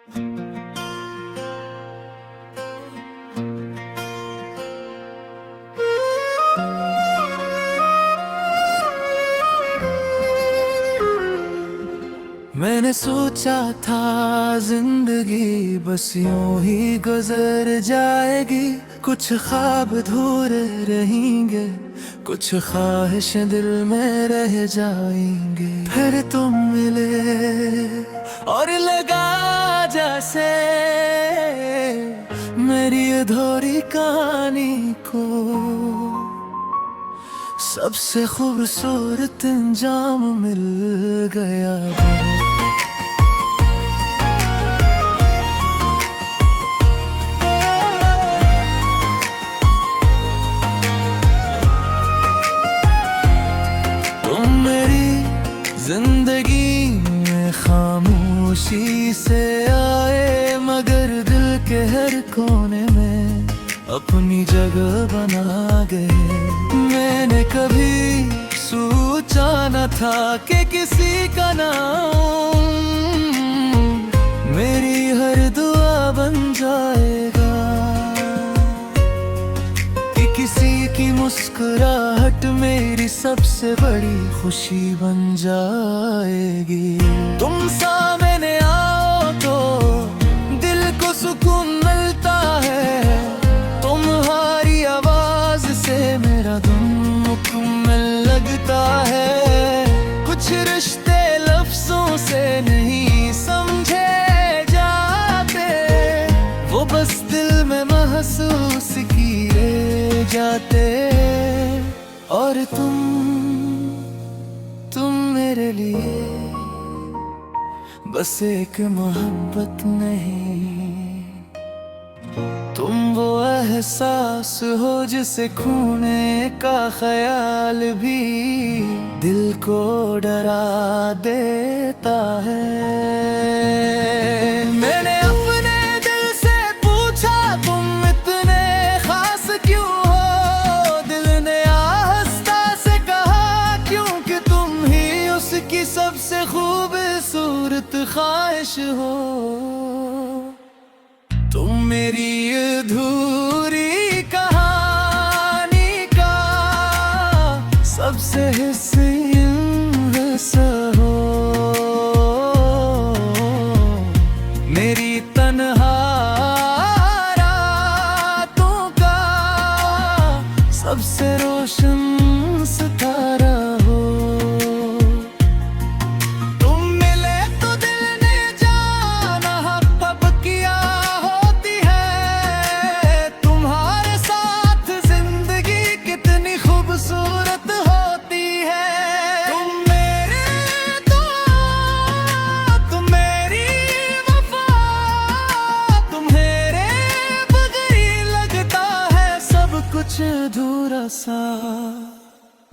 मैंने सोचा था जिंदगी बस यूं ही गुजर जाएगी, कुछ ख्वाब अधूरे रहेंगे, कुछ ख्वाहिशें दिल में रह जाएंगे। फिर तुम मिले और लगा जैसे मेरी अधूरी कहानी को सबसे खूबसूरत अंजाम मिल गया। तुम मेरी जिंदगी में खामोशी से आए, मगर दिल के हर कोने में अपनी जगह बना गए। मैंने कभी सोचा न था कि किसी का नाम मेरी हर दुआ बन जाएगा, कि किसी की मुस्कुराहट मेरी सबसे बड़ी खुशी बन जाएगी। तुम सामने आओ तो दिल को सुकून मिलता है, तुम्हारी आवाज से मेरा दिल मुकम्मल लगता है। कुछ रिश्ते लफ्जों से नहीं समझे जाते, वो बस दिल में महसूस किए जाते। और तुम मेरे लिए बस एक मोहब्बत नहीं, तुम वो एहसास हो जिसे खोने का ख्याल भी दिल को डरा देता है। मैंने अपने दिल से पूछा तुम इतने खास क्यों हो, दिल ने आहिस्ता से कहा क्योंकि तुम ही उसकी सबसे खूबसूरत ख्वाहिश हो। तुम मेरी अधूरी कहानी का सबसे हिस्सा हो, मेरी तन्हा रातों का सबसे रोशन सितारा हो। अधूरा सा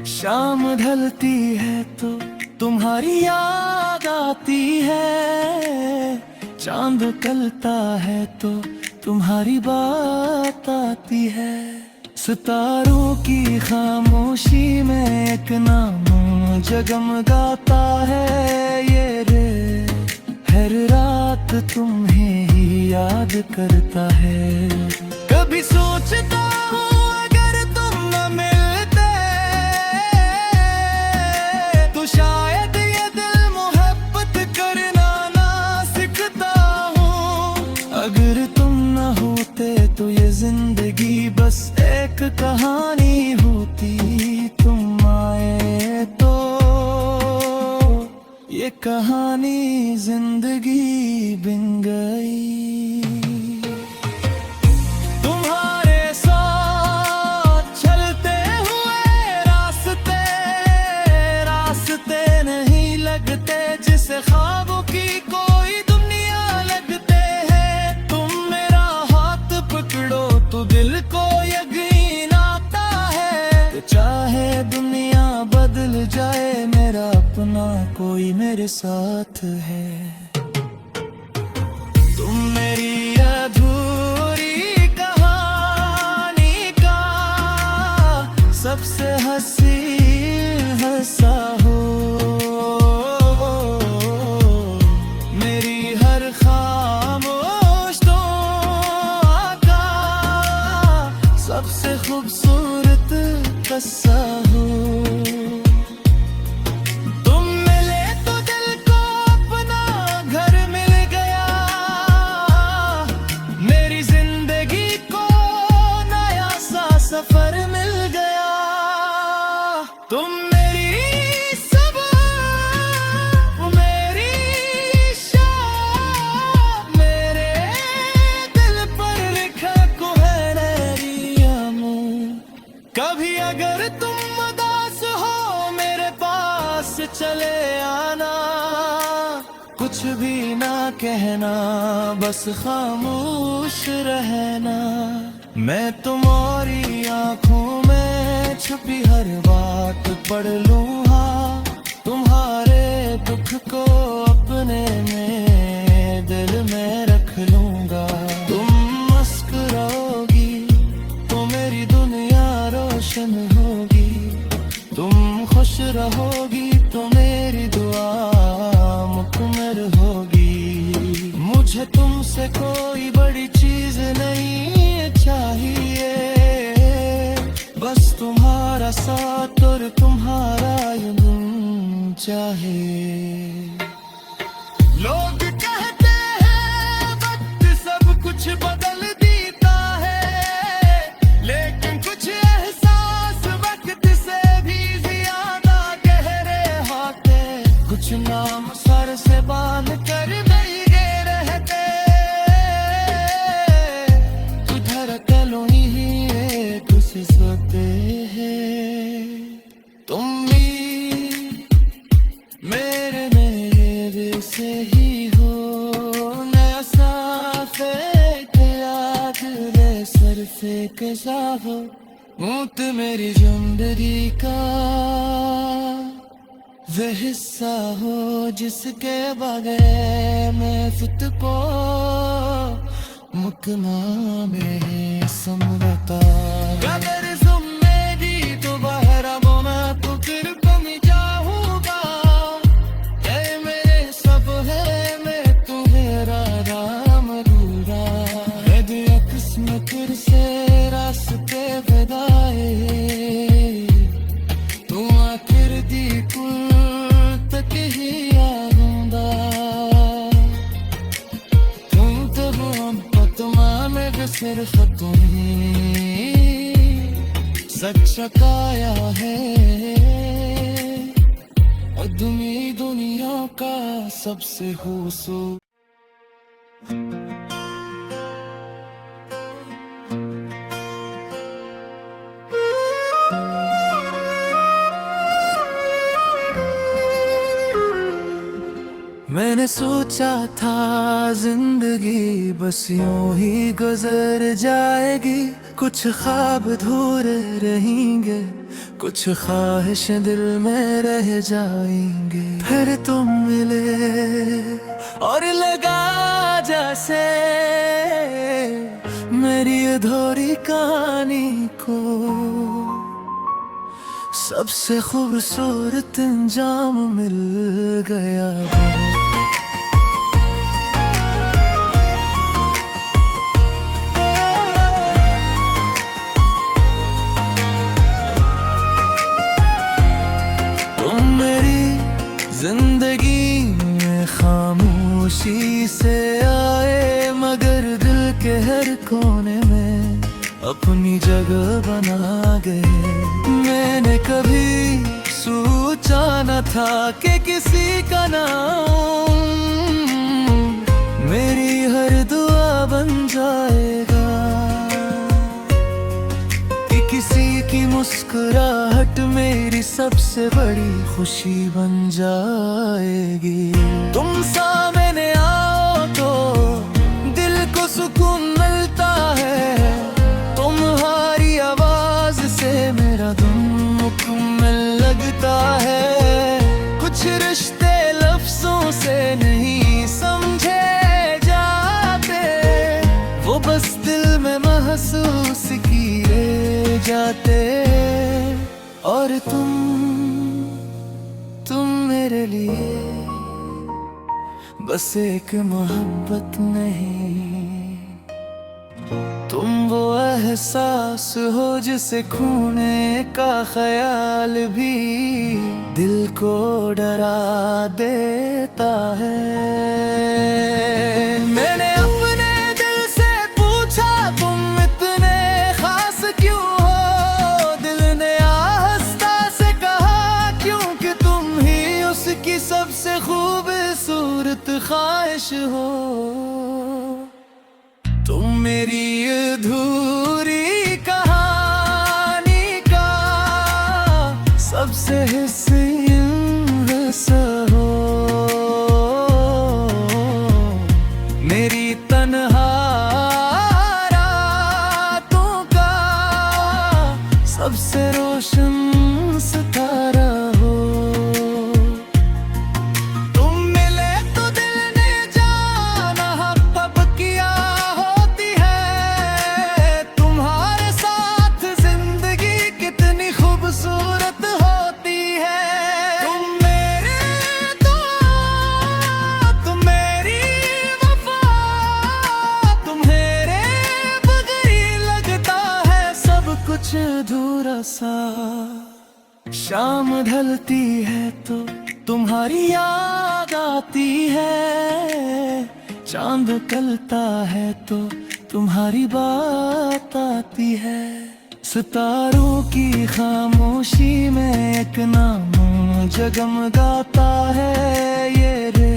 शाम ढलती है तो तुम्हारी याद आती है, चांद निकलता है तो तुम्हारी बात आती है। सितारों की खामोशी में एक नाम जगमगाता है, ये रे हर रात तुम्हें ही याद करता है। कभी सोचता हूँ शायद ये दिल मोहब्बत करना ना सीखता हूँ। अगर तुम ना होते तो ये जिंदगी बस एक कहानी होती, तुम आए तो ये कहानी जिंदगी बन गई। जिसे ख्वाबों की कोई दुनिया लगते हैं, तुम मेरा हाथ पकड़ो तो दिल को यकीन आता है। तो चाहे दुनिया बदल जाए मेरा अपना कोई मेरे साथ है। तुम मेरी अधूरी कहानी का सबसे हसीन हिस्सा हो, मेरी हर खामोश तो आका सबसे खूबसूरत किस्सा हो। तुम मिले तो दिल को अपना घर मिल गया, मेरी जिंदगी को नया सा सफर मिल गया। तुम मेरी सुबह मेरी शाम, मेरे दिल पर लिखा कुहरारियां। कभी अगर तुम उदास हो मेरे पास चले आना, कुछ भी ना कहना बस खामोश रहना। मैं तुम्हारी आंखों में छुपी हर बात पढ़ लूँगा, तुम्हारे दुख को अपने में दिल में रख लूँगा। तुम मुस्कुराओगी तो मेरी दुनिया रोशन होगी, तुम खुश रहोगी तो मेरी दुआ मुकम्मल होगी। मुझे तुमसे कोई बड़ी चीज नहीं चाहिए, बस तुम्हारा साथ और तुम्हारा यूं चाहे। लोग कहते हैं वक्त सब कुछ बदल देता है, लेकिन कुछ एहसास वक्त से भी ज्यादा गहरे होते। कुछ नाम सर से बांध कर भीगे रहते, धड़कनों ही एक से सोते हैं। तुम भी मेरे दिल से ही हो, नया साफ एक याद ले सर फेंक जाओ। ऊँट मेरी जिंदगी का वह हिस्सा हो जिसके बगैर मैं खुद को मुकना में समझता। अगर तुम मेरी तो बाहर वो मैं तो फिर कम जाऊंगा। ये मेरे सब है मैं तुम्हारा राम दूरा, है दिया किस्मत से रास्ते विदाए। तू आखिर दी कुल तक ही आऊंगा, तुम तो तुम्हारे सिर्फ तुम्हें सच काया है। और दुनिया का सबसे खूबसूरत मैंने सोचा था जिंदगी बस यूं ही गुजर जाएगी, कुछ ख्वाब अधूरे रहेंगे, कुछ ख्वाहिशें दिल में रह जाएंगे। फिर तुम मिले और लगा जैसे मेरी अधूरी कहानी को सबसे खूबसूरत अंजाम मिल गया। जिंदगी में खामोशी से आए, मगर दिल के हर कोने में अपनी जगह बना गए। मैंने कभी सोचा न था कि किसी का नाम मेरी हर दुआ बन जाएगा, कि किसी की मुस्कुराहट मेरी सबसे बड़ी खुशी बन जाएगी। तुम सामने आओ तो दिल को सुकून मिलता है, तुम्हारी आवाज से मेरा दिल मुकम्मल लगता है। कुछ रिश्ते लफ्जों से नहीं समझे जाते, वो बस दिल में महसूस किए जाते। और तुम मेरे लिए बस एक मोहब्बत नहीं, तुम वो एहसास हो जिसे खोने का ख्याल भी दिल को डरा देता है। मैंने अपने दिल से पूछा तुम इतने खास क्यों हो, दिल ने आहिस्ता से कहा क्योंकि तुम ही उसकी सबसे खूबसूरत ख्वाहिश हो। तुम मेरी अधूरी कहानी का सबसे हिस्सा हो, मेरी तन्हा रातों का सबसे रोशन सितारा हो। तुम मिले तो दिल ने जाना कब किया होती है, तुम्हारे साथ जिंदगी कितनी खूबसूरत होती है। तुम मेरे दुआ, तुम मेरी वफा, तुम्हारे बगैर लगता है सब कुछ अधूरा सा। शाम ढलती है तो तुम्हारी याद आती है, चांद निकलता है तो तुम्हारी बात आती है। सितारों की खामोशी में एक नाम जगमगाता है, ये रे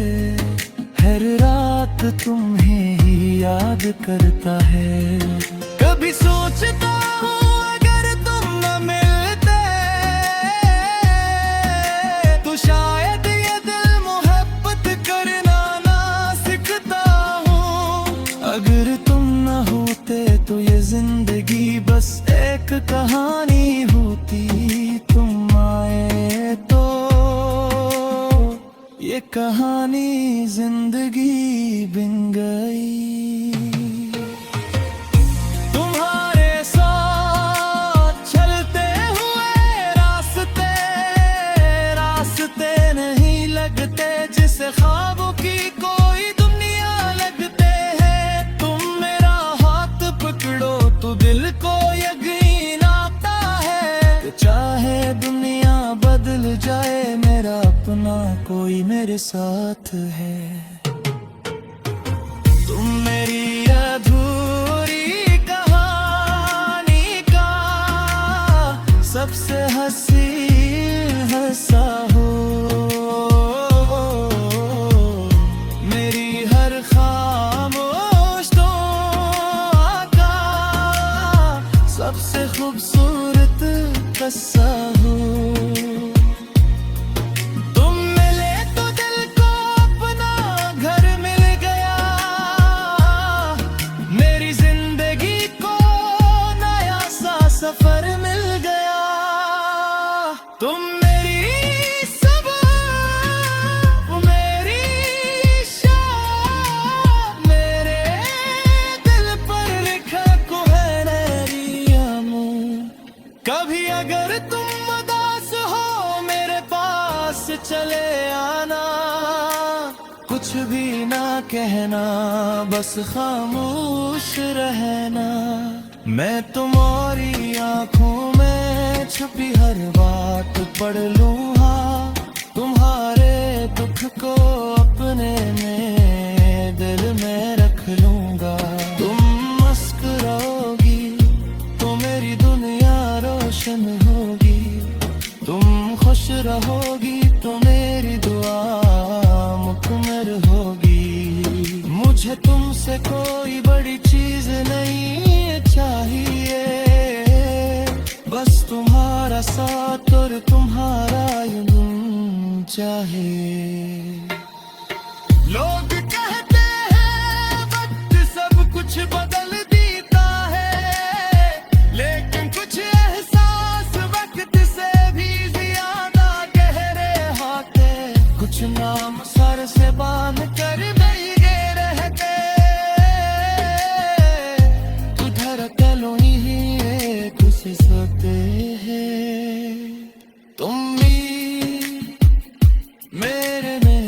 हर रात तुम्हें ही याद करता है। कभी सोचता हूँ अगर तुम न मिलते तो शायद ये दिल मोहब्बत करना ना सीखता हूँ। अगर तुम न होते तो ये जिंदगी बस एक कहानी होती, तुम आए तो ये कहानी जिंदगी बन गई। तुम्हारे साथ चलते हुए रास्ते रास्ते नहीं लगते, जिसे ख्वाबों की कोई दुनिया लगते हैं। तुम मेरा हाथ पकड़ो तो दिल को यकीन आता है, चाहे दुनिया बदल जाए मेरा अपना कोई मेरे साथ है। तुम मेरी अधूरी कहानी का सबसे हिस्सा हो, मेरी हर खामोश दुआ का सबसे खूबसूरत किस्सा हो। तुम मिले तो दिल को अपना घर मिल गया, मेरी जिंदगी को नया सा सफर मिल गया। तुम मेरी सुबह, मेरी शाम, मेरे दिल पर लिखा कोहरारियां। कभी अगर तुम उदास हो मेरे पास चले आना, कुछ भी ना कहना बस खामोश रहना। मैं तुम्हारी आंखों में छुपी हर बात पढ़ लूँगा, तुम्हारे दुख को अपने में दिल में रख लूँगा। तुम मुस्कुराओगी तो मेरी दुनिया रोशन होगी, तुम खुश रहोगी तो मेरी दुआ मुकम्मल होगी। मुझे तुमसे कोई बड़ी चीज नहीं चाहिए, बस तुम्हारा साथ और तुम्हारा यूं चाहे। लोग कहते हैं वक्त सब कुछ बदल देता है, लेकिन कुछ एहसास वक्त से भी ज्यादा गहरे होते। कुछ नाम सर से बांध कर भीगे रहते, धड़कनों ही एक से सोते हैं। तुम भी मेरे में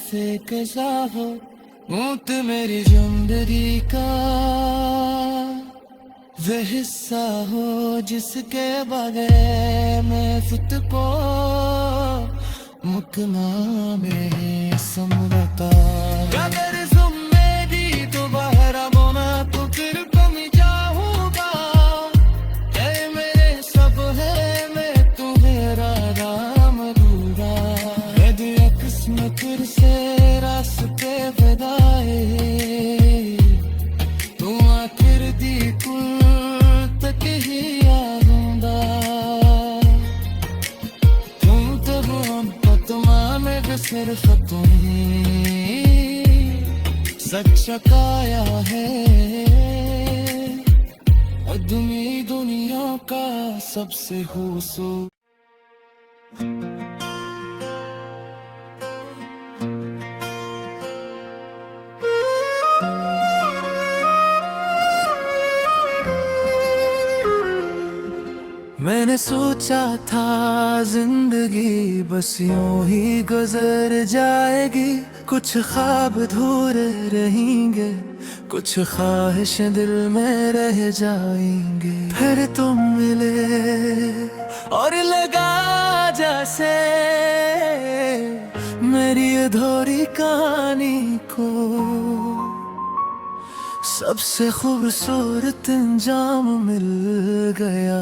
एक सा हो, ऊँट मेरी जिंदगी का वह हिस्सा हो जिसके बगैर मैं खुद को मुकना में समझता। अगर तुम मेरी तो बाहर बोना तो फिर कम जाऊंगा। ये मेरे सब है, मैं तुम्हारा राम दूंगा। यदि किस्मत से रास्ते बदाए तू आखिर दी कुल तक ही आऊंगा। तुम तो मोहब्बत में सिर्फ तुम ही सच काया है। अदमी दुनिया का सबसे खूबसूरत। मैंने सोचा था जिंदगी बस यूं ही गुजर जाएगी। कुछ ख्वाब अधूरे रहेंगे, कुछ ख्वाहिशें दिल में रह जाएंगे। फिर तुम मिले और लगा जैसे मेरी अधूरी कहानी को सबसे खूबसूरत अंजाम मिल गया।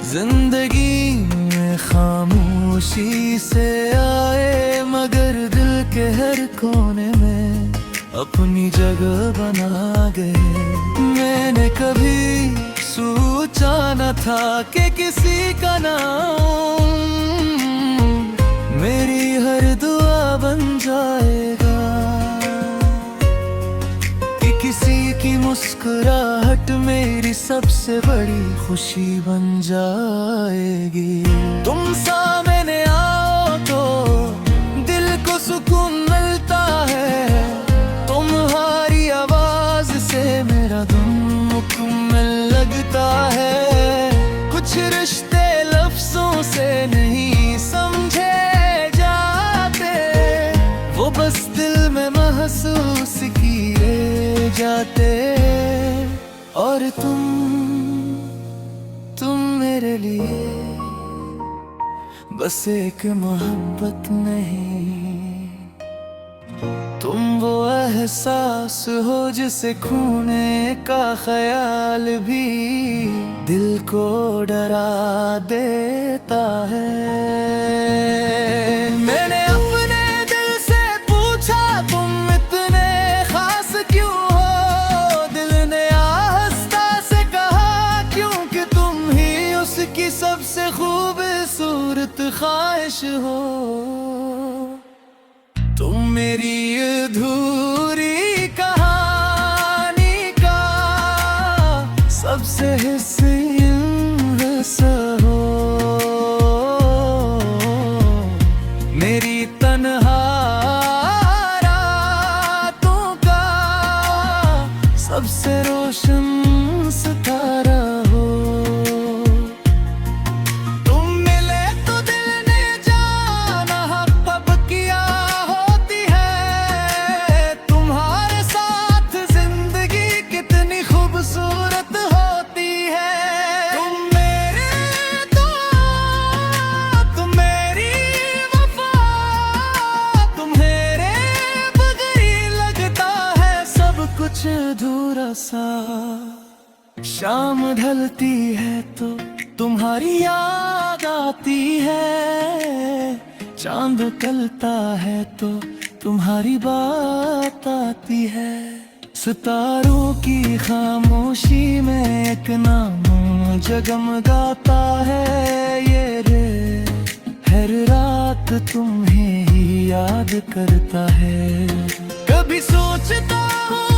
जिंदगी में खामोशी से आए, मगर दिल के हर कोने में अपनी जगह बना गए। मैंने कभी सोचा न था कि किसी का नाम मेरी हर दुआ बन जाएगा, कि किसी की मुस्कुराहट मेरी सबसे बड़ी खुशी बन जाएगी। तुम सामने आओ तो दिल को सुकून मिलता है। तुम्हारी आवाज से मेरा दिल मुकम्मल लगता है। कुछ रिश्ते लफ्जों से नहीं समझे जाते, वो बस दिल में महसूस किए जाते। और तुम मेरे लिए बस एक मोहब्बत नहीं, तुम वो एहसास हो जिसे खोने का ख्याल भी दिल को डरा देता है। मैंने अपने दिल से पूछा तुम इतने खास क्यों हो। दिल ने आहिस्ता से कहा क्योंकि तुम ही उसकी सबसे खूबसूरत ख्वाहिश हो। तुम मेरी अधूरी कहानी का सबसे हिस्सा हो। मेरी तन्हा रातों का सबसे रोशन सितारा हो। तुम मिले तो दिल ने जाना कब किया होती है। तुम्हारे साथ जिंदगी कितनी खूबसूरत होती है। तुम मेरे दुआ, तुम मेरी वफा, तुम्हारे बगैर लगता है सब कुछ अधूरा सा। शाम ढलती है तो तुम्हारी याद आती है। चांद निकलता है तो तुम्हारी बात आती है। सितारों की खामोशी में एक नाम जगमगाता है। ये रे हर रात तुम्हें ही याद करता है। कभी सोचता हूँ